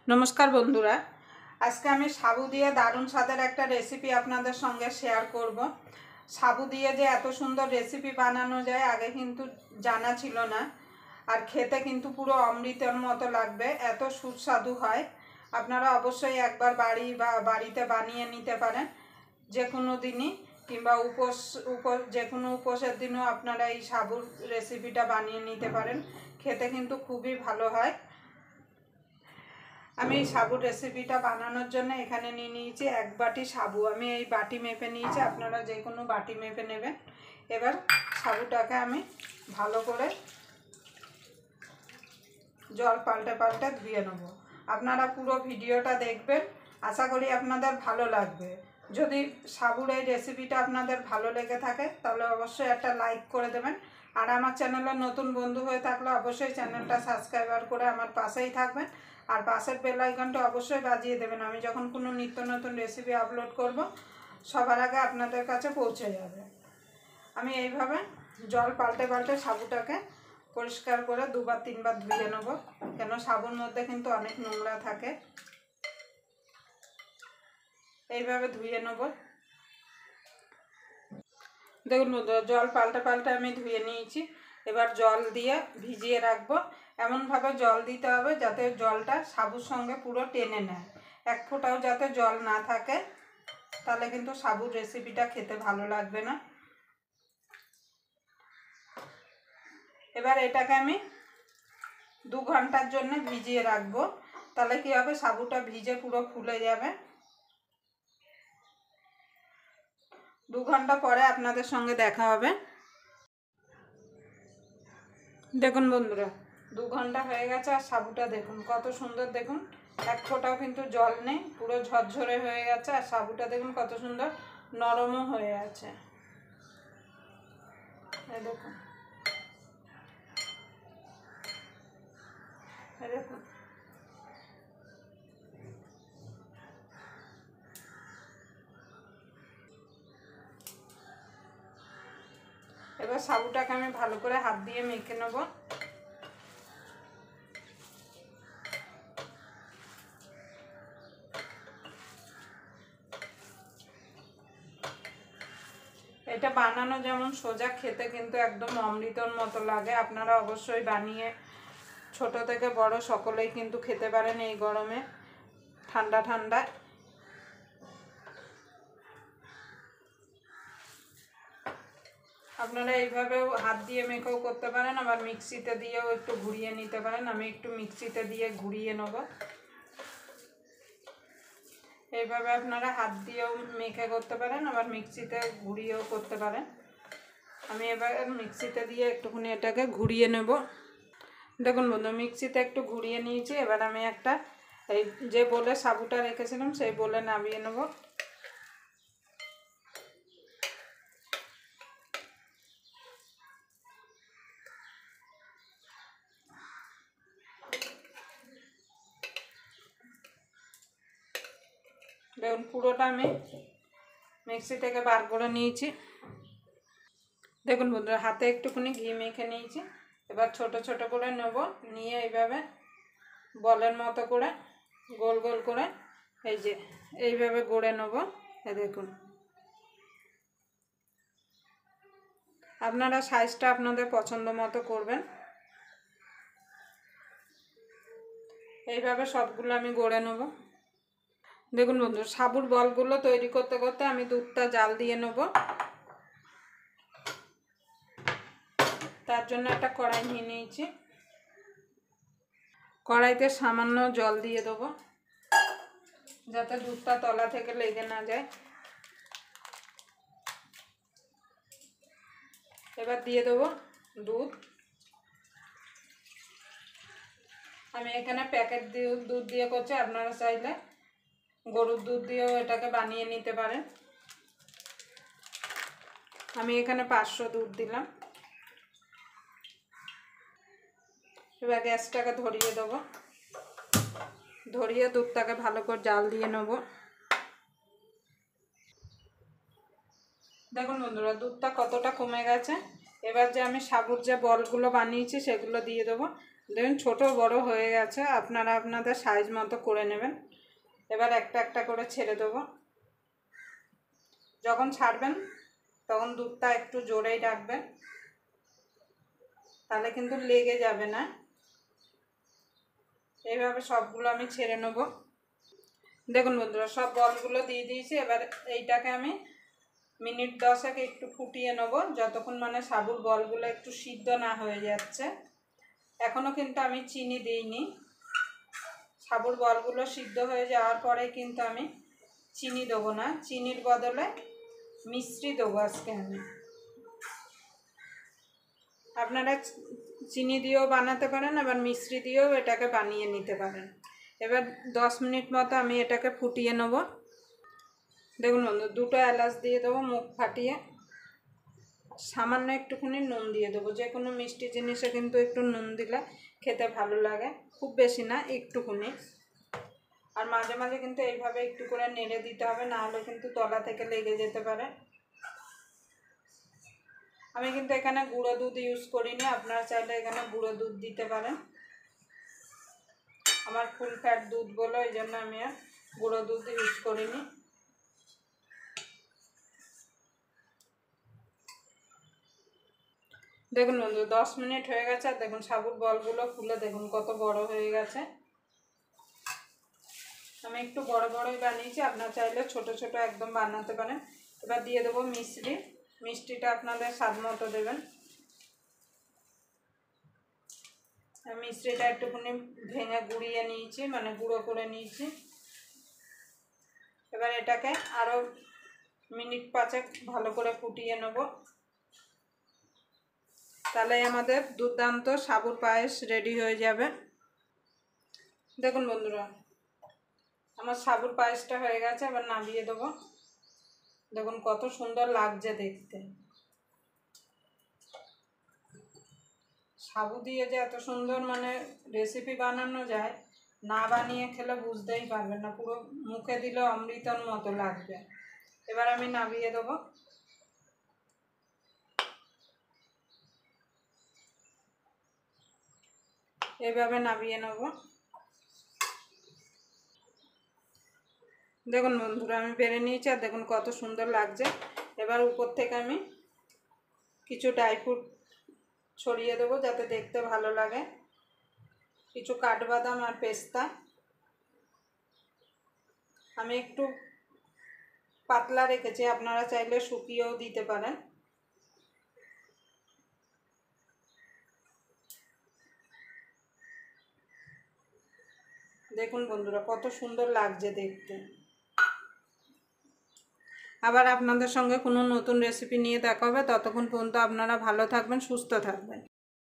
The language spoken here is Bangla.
नमस्कार बंधुरा आज के आमी साबु दिए दारुण स्वादेर एकटा रेसिपि आपनादेर संगे शेयर करब। साबु दिए जे एत सुंदर रेसिपि बानानो जाए आगे किन्तु जाना छिलो ना और खेते किन्तु पुरो अमृतेर मतो लागबे, एत सुस्वादु हय। आपनारा अवश्यई एकबार बाड़ी बा बाड़ीते बानिये निते पारेन, जे कोनो दिनई किंबा उपोस जे कोनो उपोसेर दिनও आपनारा এই সাবুর রেসিপিটা বানিয়ে নিতে পারেন, খেতে কিন্তু খুবই ভালো হয়। আমি এই সাবুর রেসিপিটা বানানোর জন্য এখানে নিয়ে নিয়েছি এক বাটি সাবু। আমি এই বাটি মেপে নিয়েছি, আপনারা যে কোনো বাটি মেপে নেবেন। এবার সাবুটাকে আমি ভালো করে জল পাল্টে পাল্টে ধুয়ে নেব। আপনারা পুরো ভিডিওটা দেখবেন, আশা করি আপনাদের ভালো লাগবে। যদি সাবুর এই রেসিপিটা আপনাদের ভালো লেগে থাকে তাহলে অবশ্যই একটা লাইক করে দেবেন। আর আমার চ্যানেলে নতুন বন্ধু হয়ে থাকলে অবশ্যই চ্যানেলটা সাবস্ক্রাইব করে আমার পাশেই থাকবেন আর পাশের বেল আইকনটা অবশ্যই বাজিয়ে দেবেন। আমি যখন কোনো নিত্য নতুন রেসিপি আপলোড করব সবার আগে আপনাদের কাছে পৌঁছে যাবে। আমি এইভাবে জল পাল্টে পাল্টে সাবুটাকে পরিষ্কার করে দুবার তিনবার ধুয়ে নেব, কেন সাবুর মধ্যে কিন্তু অনেক নোংরা থাকে। এইভাবে ধুয়ে নেব। দেখুন বন্ধুরা, জল পাল্টে পাল্টে আমি ধুয়ে নিয়েছি। এবার জল দিয়ে ভিজিয়ে রাখবো। এমনভাবে জল দিতে হবে যাতে জলটা সাবুর সঙ্গে পুরো টেনে নেয়, এক ফোঁটাও যাতে জল না থাকে, তাহলে কিন্তু সাবুর রেসিপিটা খেতে ভালো লাগবে না। এবার এটাকে আমি 2 ঘন্টার জন্য ভিজিয়ে রাখবো, তাহলে কি হবে সাবুটা ভিজে পুরো ফুলে যাবে। 2 ঘন্টা পরে আপনাদের সঙ্গে দেখা হবে। দেখুন বন্ধুরা, 2 ঘন্টা হয়ে গেছে আর সাবুটা দেখুন কত সুন্দর, দেখুন এক ফোঁটাও কিন্তু জল নেই, পুরো ঝরঝরে হয়ে গেছে। আর সাবুটা দেখুন কত সুন্দর নরমও হয়ে আছে, এই দেখুন, এই দেখুন। এবার সাবুটাকে আমি ভালো করে হাত দিয়ে মেখে নেব। এটা বানানো যেমন সোজা, খেতে কিন্তু একদম অমৃতর মতো লাগে। আপনারা অবশ্যই বানিয়ে ছোট থেকে বড় সকলেই কিন্তু খেতে পারেন এই গরমে, ঠান্ডা ঠান্ডা। আপনারা এইভাবেও হাত দিয়ে মেখেও করতে পারেন, আবার মিক্সিতে দিয়েও একটু ঘুরিয়ে নিতে পারেন। আমি একটু মিক্সিতে দিয়ে ঘুরিয়ে নেব। এইভাবে আপনারা হাত দিয়েও মেখে করতে পারেন, আবার মিক্সিতে ঘুরিয়েও করতে পারেন। আমি এবার মিক্সিতে দিয়ে একটুখানি এটাকে ঘুরিয়ে নেব। দেখুন বন্ধু, মিক্সিতে একটু ঘুরিয়ে নিয়েছি। এবার আমি একটা এই যে বলে সাবুটা রেখেছিলাম সেই বলে নামিয়ে নেব। দেখুন পুরোটা আমি মিক্সি থেকে বার করে নিয়েছি। দেখুন বন্ধুরা, হাতে একটুখানি ঘি মেখে নিয়েছি। এবার ছোট ছোট করে নেব, নিয়ে এইভাবে বলের মতো করে গোল গোল করে এই যে এইভাবে গড়ে নেব। এই দেখুন, আপনারা সাইজটা আপনাদের পছন্দ মতো করবেন। এইভাবে সবগুলো আমি গড়ে নেব। দেখুন বন্ধু, সাবুর বলগুলো তৈরি করতে করতে আমি দুধটা জাল দিয়ে নেব। তার জন্য একটা কড়াই নিয়ে নিয়েছি। কড়াইতে সামান্য জল দিয়ে দেবো যাতে দুধটা তলা থেকে লেগে না যায়। এবার দিয়ে দেবো দুধ। আমি এখানে প্যাকেট দুধ দিয়ে করছি, আপনারা চাইলে গরুর দুধ দিয়েও এটাকে বানিয়ে নিতে পারেন। আমি এখানে 500 দুধ দিলাম। এবার গ্যাসটাকে ধরিয়ে দেবো, ধরিয়ে দুধটাকে ভালো করে জাল দিয়ে নেব। দেখুন বন্ধুরা, দুধটা কতটা কমে গেছে। এবার যে আমি সাবুর যে বলগুলো বানিয়েছি সেগুলো দিয়ে দেবো। দেখুন ছোটো বড় হয়ে গেছে, আপনারা আপনাদের সাইজ মতো করে নেবেন। এবার একটা একটা করে ছেড়ে দেবো। যখন ছাড়বেন তখন দুধটা একটু জোরেই রাখবেন, তাহলে কিন্তু লেগে যাবে না। এইভাবে সবগুলো আমি ছেড়ে নেব। দেখুন বন্ধুরা, সব বলগুলো দিয়ে দিয়েছি। এবার এইটাকে আমি মিনিট 10 একটু ফুটিয়ে নেব, যতক্ষণ মানে সাবুর বলগুলো একটু সিদ্ধ না হয়ে যাচ্ছে। এখনও কিন্তু আমি চিনি দিইনি। সাবুর বলগুলো সিদ্ধ হয়ে যাওয়ার পরে কিন্তু আমি চিনি দেবো না, চিনির বদলে মিষ্টি দেবো আজকে আমি। আপনারা চিনি দিয়েও বানাতে পারেন, আবার মিষ্টি দিয়েও এটাকে বানিয়ে নিতে পারেন। এবার 10 মিনিট মতো আমি এটাকে ফুটিয়ে নেব। দেখুন বন্ধু, 2টো এলাচ দিয়ে দেবো মুখ ফাটিয়ে। সামান্য একটুখানি নুন দিয়ে দেবো। যে কোনো মিষ্টি জিনিসে কিন্তু একটু নুন দিলে খেতে ভালো লাগে, খুব বেশি না, একটুখানি। আর মাঝে মাঝে কিন্তু এইভাবে একটু করে নেড়ে দিতে হবে, না হলে কিন্তু তলা থেকে লেগে যেতে পারে। আমি কিন্তু এখানে গুঁড়ো দুধ ইউজ করিনি, আপনারা চাইলে এখানে গুঁড়ো দুধ দিতে পারেন। আমার ফুল ফ্যাট দুধ বলো, এই জন্য আমি আর গুঁড়ো দুধ ইউজ করিনি। দেখুন বন্ধু, 10 মিনিট হয়ে গেছে। আর দেখুন সাবুর বলগুলো ফুলে দেখুন কত বড় হয়ে গেছে। আমি একটু বড় বড়ই বানিয়েছি, আপনারা চাইলে ছোট ছোট একদম বানাতে পারেন। এবার দিয়ে দেবো মিষ্টি। মিষ্টিটা আপনাদের স্বাদ মতো দেবেন। মিষ্টিটা একটুখানি ভেঙে গুঁড়িয়ে নিয়েছি, মানে গুঁড়ো করে নিয়েছি। এবার এটাকে আরও মিনিট 5 ভালো করে ফুটিয়ে নেব, তাহলে আমাদের দুর্দান্ত সাবুর পায়েস রেডি হয়ে যাবে। দেখুন বন্ধুরা, আমার সাবুর পায়েসটা হয়ে গেছে। এবার নামিয়ে দেবো। দেখুন কত সুন্দর লাগছে দেখতে। সাবু দিয়ে যে এত সুন্দর মানে রেসিপি বানানো যায়, না বানিয়ে খেলে বুঝতেই পারবেন না, পুরো মুখে দিলে অমৃতর মতো লাগবে। এবার আমি নামিয়ে দেবো। এইভাবে নামিয়ে নেব। দেখুন বন্ধুরা, আমি বেড়ে নিয়েছি, আর দেখুন কত সুন্দর লাগছে। এবার উপর থেকে আমি কিছু ড্রাই ফ্রুট ছড়িয়ে দেবো, যাতে দেখতে ভালো লাগে। কিছু কাঠবাদাম আর পেস্তা। আমি একটু পাতলা রেখেছি, আপনারা চাইলে শুকিয়েও দিতে পারেন। দেখুন বন্ধুরা, কত সুন্দর লাগছে দেখতে। আবার আপনাদের সঙ্গে কোনো নতুন রেসিপি নিয়ে দেখা হবে। ততক্ষণ পর্যন্ত আপনারা ভালো থাকবেন, সুস্থ থাকবেন।